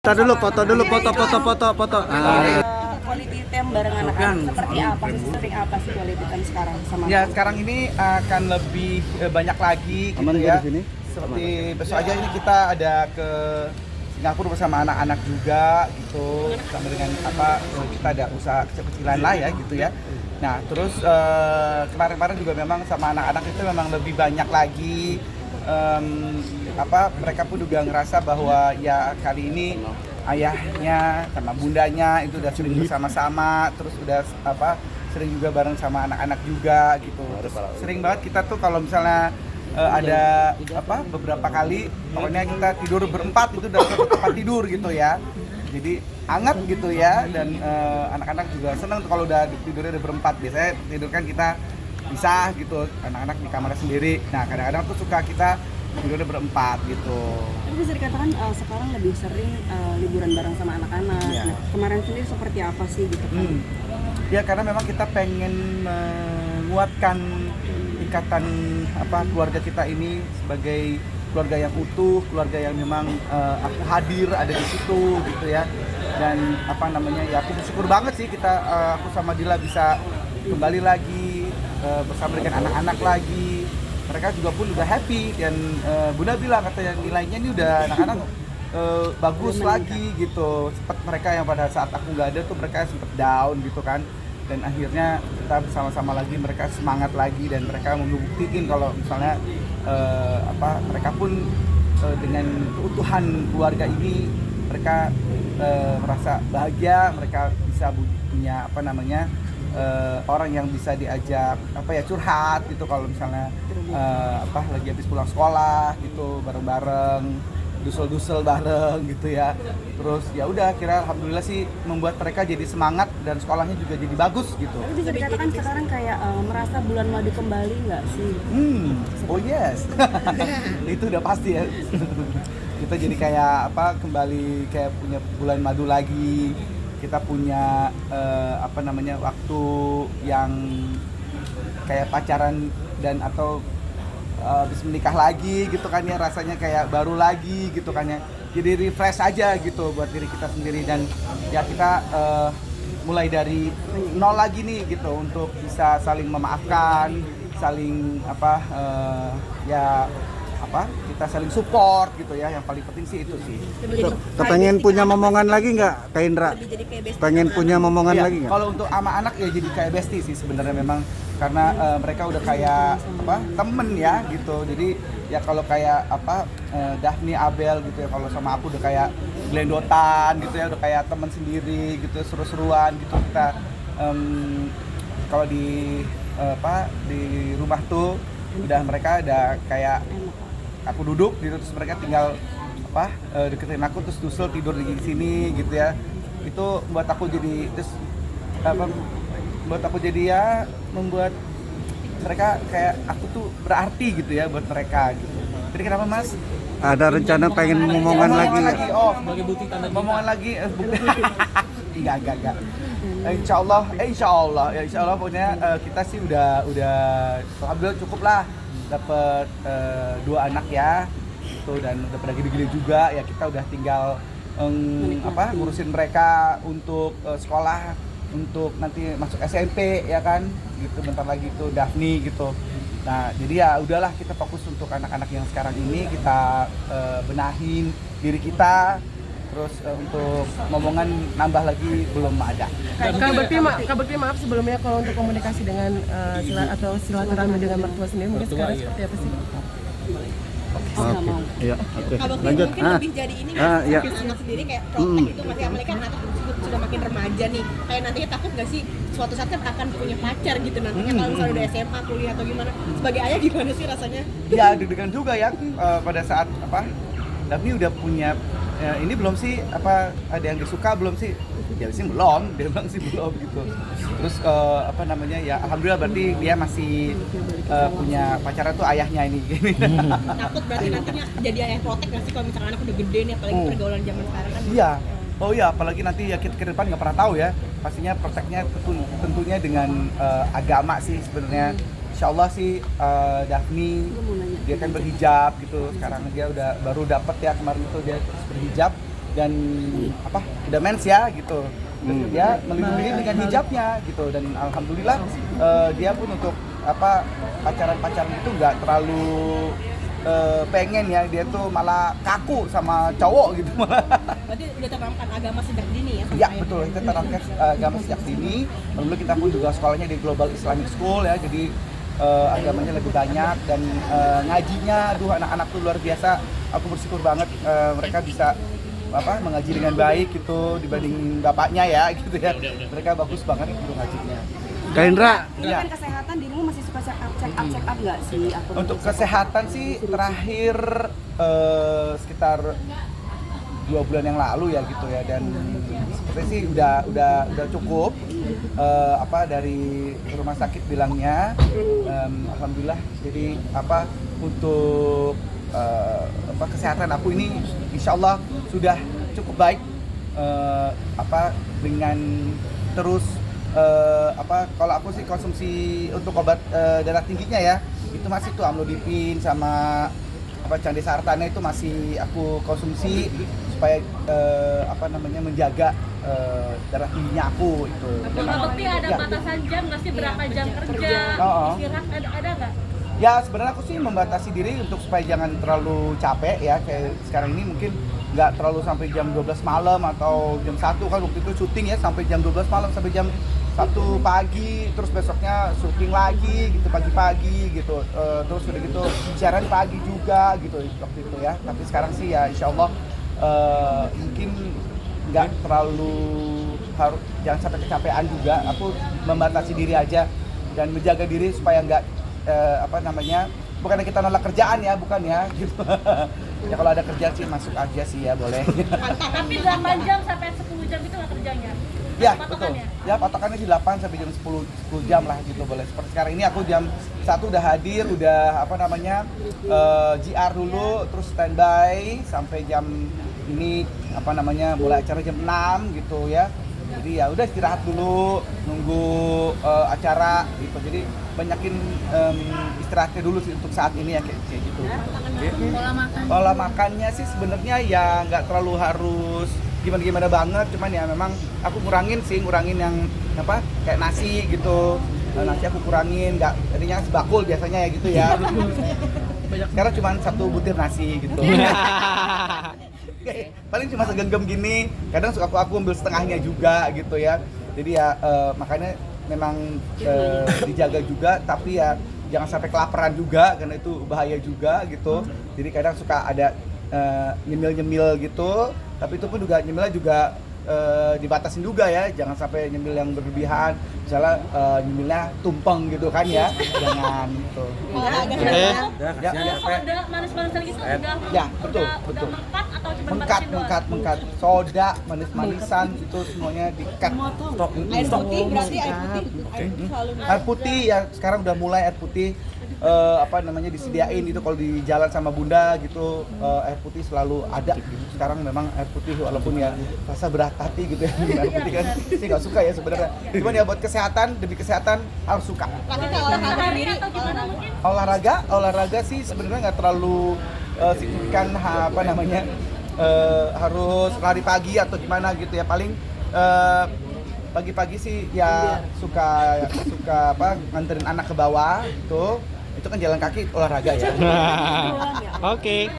Foto dulu, foto. Quality time bareng anak-anak seperti apa sih? Sering apa sih quality time sekarang sama Ya sekarang ini akan lebih banyak lagi gitu ya. Seperti besok aja ini kita ada ke Singapura bersama anak-anak juga gitu. Sama dengan kita ada usaha kecil-kecilan lah ya gitu ya. Nah terus kemarin-kemarin juga memang sama anak-anak itu memang lebih banyak lagi. Mereka pun juga ngerasa bahwa ya kali ini ayahnya sama bundanya itu udah sering bersama-sama, terus udah sering juga bareng sama anak-anak juga gitu. Terus sering banget kita tuh kalau misalnya ada beberapa kali pokoknya kita tidur berempat itu dalam satu tempat tidur gitu ya. Jadi hangat gitu ya, dan anak-anak juga seneng tuh kalau udah tidurnya udah berempat. Biasanya tidur kan kita pisah gitu, anak-anak di kamarnya sendiri. Nah kadang-kadang tuh suka kita tidurnya berempat gitu. Tapi bisa dikatakan sekarang lebih sering liburan bareng sama anak-anak. Ya. Nah, kemarin sendiri seperti apa sih gitu kan? Ya karena memang kita pengen menguatkan ikatan keluarga kita ini sebagai keluarga yang utuh, keluarga yang memang aku hadir ada di situ gitu ya. Dan ya aku bersyukur banget sih aku sama Dila bisa kembali lagi bersama dengan anak-anak lagi. Mereka juga pun udah happy, dan Bunda bilang katanya nilainya ini udah anak-anak bagus lagi gitu. Sempet mereka yang pada saat aku nggak ada tuh mereka sempet down gitu kan, dan akhirnya kita bersama-sama lagi, mereka semangat lagi, dan mereka membuktikan kalau misalnya mereka pun dengan keutuhan keluarga ini mereka merasa bahagia, mereka bisa punya orang yang bisa diajak curhat gitu kalau misalnya lagi habis pulang sekolah gitu bareng-bareng, dusel-dusel bareng gitu ya. Terus ya udah kira alhamdulillah sih membuat mereka jadi semangat dan sekolahnya juga jadi bagus gitu. Tapi bisa dikatakan sekarang kayak merasa bulan madu kembali nggak sih? Oh yes. Itu udah pasti ya. Kita jadi kayak kembali kayak punya bulan madu lagi. Kita punya waktu yang kayak pacaran dan atau habis menikah lagi gitu kan ya, rasanya kayak baru lagi gitu kan ya. Jadi refresh aja gitu buat diri kita sendiri, dan ya kita mulai dari nol lagi nih gitu untuk bisa saling memaafkan, saling kita saling support gitu ya. Yang paling penting sih itu sih. Kepengen punya momongan lagi nggak, Kak Indra? Pengen punya momongan Ya, lagi nggak? kalau untuk sama anak ya jadi kayak bestie sih sebenarnya memang, karena mereka udah kayak temen ya gitu. Jadi ya kalau kayak Daphne, Abel gitu ya, kalau sama aku udah kayak gelendotan gitu ya, udah kayak temen sendiri gitu, seru-seruan gitu kita. Kalau di rumah tuh udah mereka ada kayak aku duduk gitu, terus mereka tinggal deketin aku, terus dusel tidur di sini gitu ya. Itu buat aku jadi ya membuat mereka kayak aku tuh berarti gitu ya buat mereka gitu. Jadi kenapa Mas? Ada rencana pengen momongan lagi nggak? Sebagai bukti tanda momongan lagi enggak. Insya Allah pokoknya kita sih udah alhamdulillah cukup lah dapat 2 anak ya gitu, dan udah pada gede-gede juga ya. Kita udah tinggal ngurusin mereka untuk sekolah, untuk nanti masuk SMP ya kan gitu, bentar lagi tuh Daphne gitu. Nah jadi ya udahlah, kita fokus untuk anak-anak yang sekarang ini kita benahin diri kita. Terus untuk ngomongan nambah lagi belum ada. Kak Bekti maaf sebelumnya, kalau untuk komunikasi dengan silaturahmi dengan mertua sendiri mungkin sekarang seperti apa sih? Iya, oke. Lanjut. Mungkin lebih jadi ini iya. anak sendiri kayak protek gitu, masih apalagi kan anak sudah makin remaja nih, kayak nantinya takut nggak sih suatu saat kan akan punya pacar gitu nantinya kalau misalnya udah SMA, kuliah atau gimana, sebagai ayah gimana sih rasanya? Ya deg-degan juga ya pada saat Daphne udah punya ini belum sih ada yang disuka belum sih? Ya sih belum, dia bilang sih belum gitu. Terus ya alhamdulillah berarti dia masih punya pacaran tuh ayahnya ini. Takut berarti nantinya jadi ayah protek nggak sih kalau misalnya anak udah gede nih, apalagi pergaulan zaman sekarang kan? Iya. Oh iya, apalagi nanti ya kita ke depan nggak pernah tahu ya. Pastinya proteknya tentunya dengan agama sih sebenarnya. Insya Allah sih Daphne dia kan berhijab gitu, sekarang dia udah baru dapat ya kemarin itu dia berhijab, dan apa udah mens ya gitu. Terus dia melindungi diri dengan hijabnya gitu, dan alhamdulillah dia pun untuk apa pacaran itu nggak terlalu pengen ya, dia tuh malah kaku sama cowok gitu malah. Berarti udah terapkan agama sejak dini ya? Iya betul, kita terapkan agama sejak dini. Lalu kita pun juga sekolahnya di Global Islamic School ya, jadi agamanya lebih banyak, dan ngajinya, aduh anak-anak tuh luar biasa. Aku bersyukur banget mereka bisa mengaji dengan baik gitu dibanding bapaknya ya gitu ya. Mereka bagus banget untuk ngajinya. Kak Indra, Kan kesehatan dirimu masih suka check up nggak sih? Untuk kesehatan sih terakhir sekitar 2 bulan yang lalu ya gitu ya, dan seperti sih udah cukup dari rumah sakit bilangnya, alhamdulillah. Jadi untuk kesehatan aku ini insya Allah sudah cukup baik, dengan terus kalau aku sih konsumsi untuk obat darah tingginya ya, itu masih tuh amlodipin sama candi sartana itu masih aku konsumsi supaya menjaga darah tingginya aku itu. Tapi ada batasan jam nggak sih, berapa jam kerja, istirahat ada nggak? Ya sebenarnya aku sih membatasi diri untuk supaya jangan terlalu capek ya, kayak sekarang ini mungkin nggak terlalu sampai jam 12 malam atau jam 1 kan waktu itu syuting ya, sampai jam 12 malam sampai jam 1 pagi, terus besoknya syuting lagi gitu pagi-pagi gitu, terus udah gitu siaran pagi juga gitu waktu itu ya. Tapi sekarang sih ya insya Allah mungkin nggak terlalu jangan sampai kecapean juga. Aku membatasi diri aja dan menjaga diri supaya nggak bukannya kita nolak kerjaan ya, bukan ya gitu. Ya kalau ada kerjaan sih masuk aja sih ya, boleh. Tapi 8 jam sampai 10 jam itu nggak kerjanya? Ya betul, ya patokannya sih 8 sampai jam 10 jam lah gitu, boleh. Seperti sekarang ini aku jam 1 udah hadir, udah GR dulu, terus standby sampai jam ini mulai acara jam 6 gitu ya. Jadi ya udah istirahat dulu, nunggu acara gitu. Jadi banyakin istirahatnya dulu sih untuk saat ini ya kayak gitu. Pola makannya sih sebenarnya ya nggak terlalu harus gimana banget, cuman ya memang aku ngurangin yang kayak nasi gitu. Nasi aku kurangin, nggak jadinya sebakul biasanya ya gitu ya. Sekarang cuma 1 butir nasi gitu. Paling cuma segenggam gini, kadang suka aku ambil setengahnya juga gitu ya. Jadi ya makanya memang dijaga juga, tapi ya jangan sampai kelaparan juga karena itu bahaya juga gitu. Jadi kadang suka ada nyemil gitu, tapi itu pun juga nyemilnya juga dibatasin juga ya, jangan sampai nyemil yang berlebihan, misalnya nyemilnya tumpeng gitu kan ya, jangan gitu. Soda manis-manisan gitu Ya betul. mengkat atau cuma Mengkat, soda manis-manisan itu semuanya di-cut. Air putih berarti air putih selalu. Air putih ya sekarang udah mulai air putih disediain itu kalau di jalan sama bunda gitu, air putih selalu ada gitu. Sekarang memang air putih walaupun ya rasa berat hati gitu ya, air putih kan sih nggak suka ya sebenarnya, cuman ya buat kesehatan, demi kesehatan harus suka. Tapi kalau olahraga sendiri atau gimana mungkin? Olahraga sih sebenarnya nggak terlalu signifikan harus lari pagi atau gimana gitu ya, paling pagi-pagi sih ya suka nganterin anak ke bawah gitu. Itu kan jalan kaki olahraga ya. Oke.